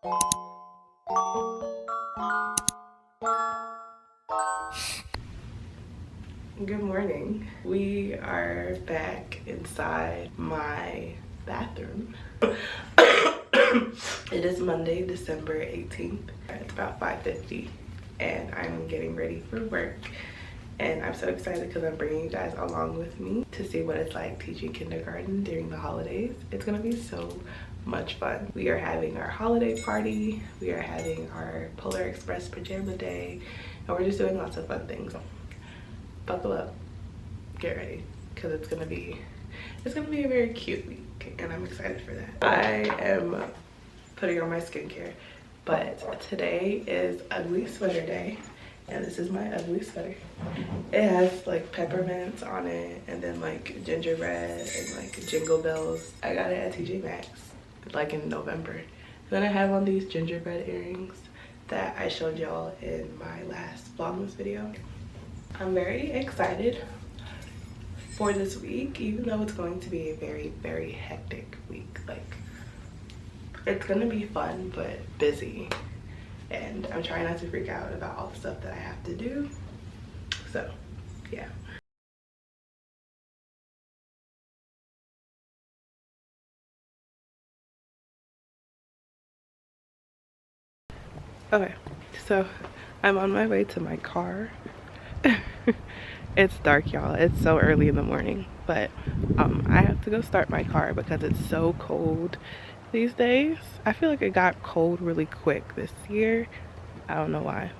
Good morning. We are back inside my bathroom. It is Monday, December 18th. It's about 5:50 and I'm getting ready for work. And I'm so excited because I'm bringing you guys along with me to see what it's like teaching kindergarten during the holidays. It's gonna be so much fun. We are having our holiday party. We are having our Polar Express pajama day. And we're just doing lots of fun things. Buckle up, get ready, because it's gonna be a very cute week and I'm excited for that. I am putting on my skincare, but today is ugly sweater day and this is my ugly sweater. It has like peppermints on it and then like gingerbread and like jingle bells. I got it at TJ Maxx like in November. Then I have on these gingerbread earrings that I showed y'all in my last Vlogmas video. I'm very excited for this week, even though it's going to be a very, very hectic week. Like, it's gonna be fun, but busy. And I'm trying not to freak out about all the stuff that I have to do. So, yeah. Okay, so I'm on my way to my car. It's dark, y'all. It's so early in the morning, but I have to go start my car because it's so cold these days. I feel like it got cold really quick this year. I don't know why.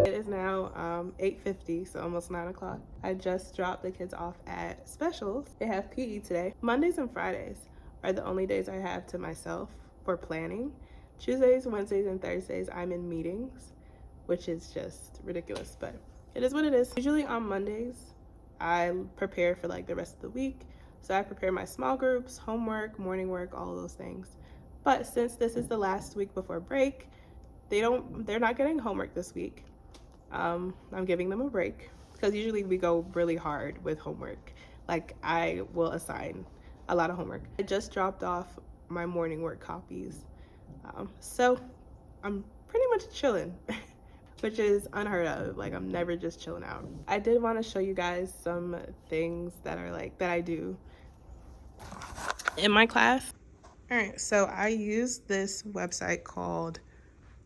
It is now 8:50, so almost 9 o'clock. I just dropped the kids off at Specials. They have PE today. Mondays and Fridays are the only days I have to myself for planning. Tuesdays, Wednesdays, and Thursdays I'm in meetings, which is just ridiculous, but it is what it is. Usually on Mondays, I prepare for like the rest of the week. So I prepare my small groups, homework, morning work, all of those things. But since this is the last week before break, they're not getting homework this week. I'm giving them a break because usually we go really hard with homework. Like, I will assign a lot of homework. I just dropped off my morning work copies. So I'm pretty much chilling, which is unheard of. Like, I'm never just chilling out. I did want to show you guys some things that are like that I do in my class. All right, so I use this website called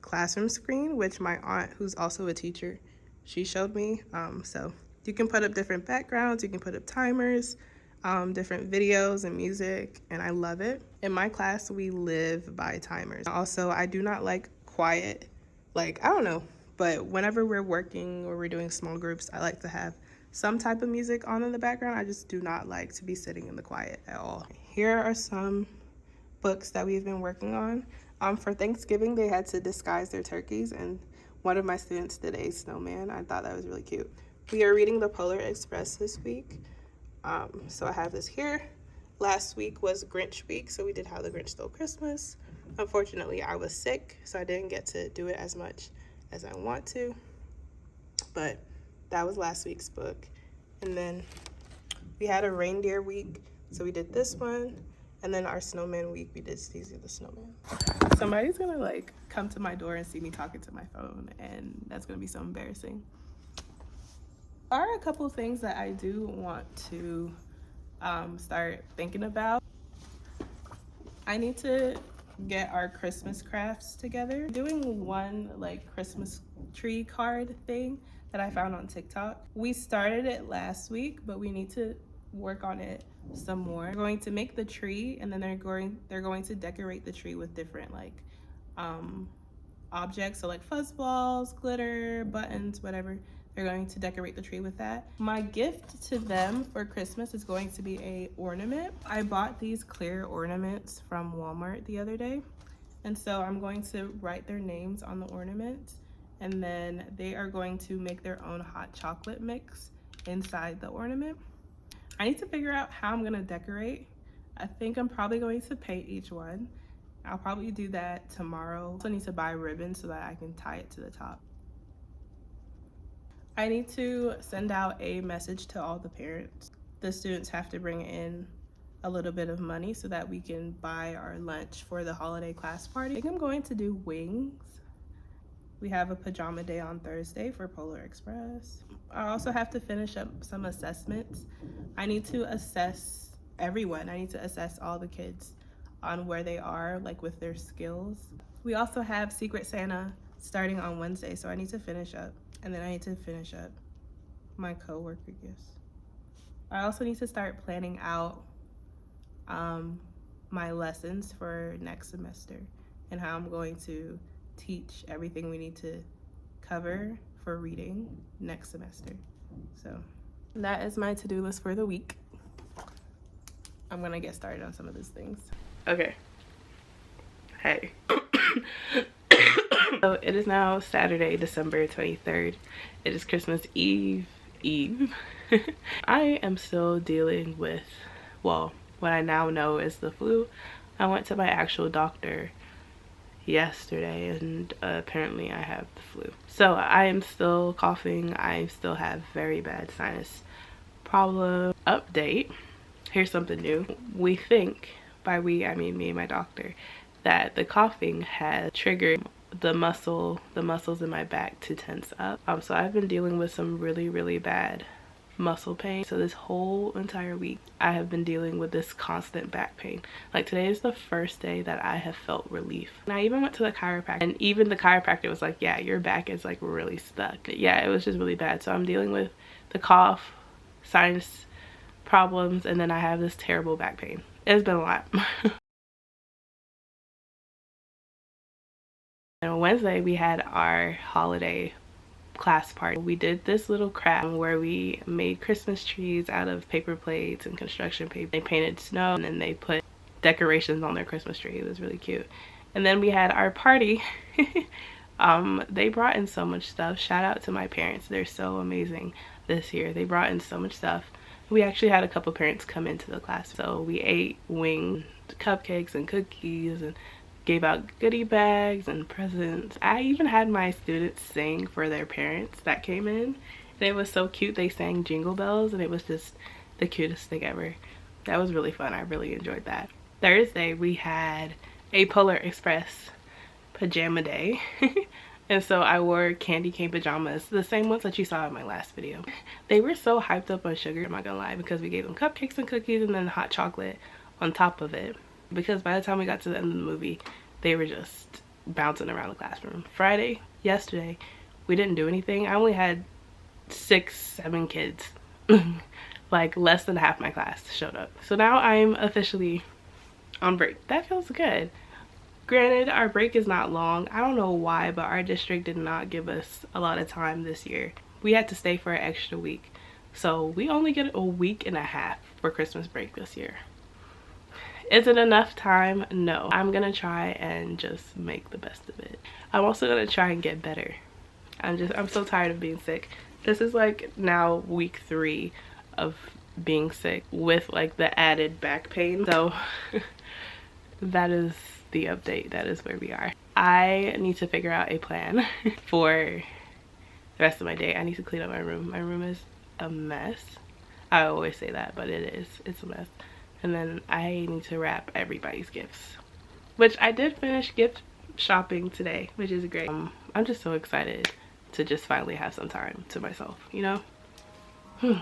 Classroom Screen, which my aunt, who's also a teacher, she showed me. So you can put up different backgrounds, you can put up timers, different videos and music, and I love it. In my class, we live by timers. Also, I do not like quiet, like, I don't know, but whenever we're working or we're doing small groups, I like to have some type of music on in the background. I just do not like to be sitting in the quiet at all. Here are some books that we've been working on. For Thanksgiving, they had to disguise their turkeys, and one of my students did a snowman. I thought that was really cute. We are reading the Polar Express this week. So I have this here. Last week was Grinch week, so we did How the Grinch Stole Christmas. Unfortunately, I was sick, so I didn't get to do it as much as I want to. But that was last week's book. And then we had a reindeer week, so we did this one. And then our snowman week, we did Steezy the Snowman. Somebody's gonna like come to my door and see me talking to my phone, and that's gonna be so embarrassing. There are a couple of things that I do want to start thinking about. I need to get our Christmas crafts together. Doing one like Christmas tree card thing that I found on TikTok. We started it last week, but we need to work on it some more. They're going to make the tree, and then they're going to decorate the tree with different like objects, so like fuzz balls, glitter, buttons, whatever. They're going to decorate the tree with that. My gift to them for Christmas is going to be a ornament. I bought these clear ornaments from Walmart the other day, and so I'm going to write their names on the ornaments, and then they are going to make their own hot chocolate mix inside the ornament. I need to figure out how I'm gonna decorate. I think I'm probably going to paint each one. I'll probably do that tomorrow. I also need to buy ribbon so that I can tie it to the top. I need to send out a message to all the parents. The students have to bring in a little bit of money so that we can buy our lunch for the holiday class party. I think I'm going to do wings. We have a pajama day on Thursday for Polar Express. I also have to finish up some assessments. I need to assess everyone. I need to assess all the kids on where they are, like with their skills. We also have Secret Santa starting on Wednesday, so I need to finish up. And then I need to finish up my coworker gifts. I also need to start planning out my lessons for next semester and how I'm going to teach everything we need to cover for reading next semester. So that is my to-do list for the week. I'm gonna get started on some of these things. Okay. Hey. So it is now Saturday, December 23rd. It is Christmas Eve. I am still dealing with, well, what I now know is the flu. I went to my actual doctor yesterday, and apparently I have the flu. So I am still coughing. I still have very bad sinus problem. Update. Here's something new. We think, by we I mean me and my doctor, that the coughing has triggered the muscles in my back to tense up. So I've been dealing with some really bad muscle pain. So this whole entire week I have been dealing with this constant back pain. Like today is the first day that I have felt relief. And I even went to the chiropractor, and even the chiropractor was like, yeah, your back is like really stuck. Yeah, it was just really bad. So I'm dealing with the cough, sinus problems, and then I have this terrible back pain. It's been a lot. And on Wednesday we had our holiday class party. We did this little craft where we made Christmas trees out of paper plates and construction paper. They painted snow, and then they put decorations on their Christmas tree. It was really cute. And then we had our party. They brought in so much stuff. Shout out to my parents. They're so amazing this year. They brought in so much stuff. We actually had a couple parents come into the class. So we ate wings, cupcakes, and cookies, and gave out goodie bags and presents. I even had my students sing for their parents that came in, and it was so cute. They sang Jingle Bells, and it was just the cutest thing ever. That was really fun. I really enjoyed that. Thursday we had a Polar Express pajama day. And so I wore candy cane pajamas, the same ones that you saw in my last video. They were so hyped up on sugar, I'm not gonna lie, because we gave them cupcakes and cookies and then hot chocolate on top of it. Because by the time we got to the end of the movie, they were just bouncing around the classroom. Friday, yesterday, we didn't do anything. I only had 6-7 kids. Like less than half my class showed up. So now I'm officially on break. That feels good. Granted, our break is not long. I don't know why, but our district did not give us a lot of time this year. We had to stay for an extra week. So we only get a week and a half for Christmas break this year. Is it enough time? No. I'm gonna try and just make the best of it. I'm also gonna try and get better. I'm so tired of being sick. This is like now week 3 of being sick with like the added back pain. So that is the update. That is where we are. I need to figure out a plan for the rest of my day. I need to clean up my room. My room is a mess. I always say that, but it is. It's a mess. And then I need to wrap everybody's gifts, which I did finish gift shopping today, which is great. I'm just so excited to just finally have some time to myself, you know?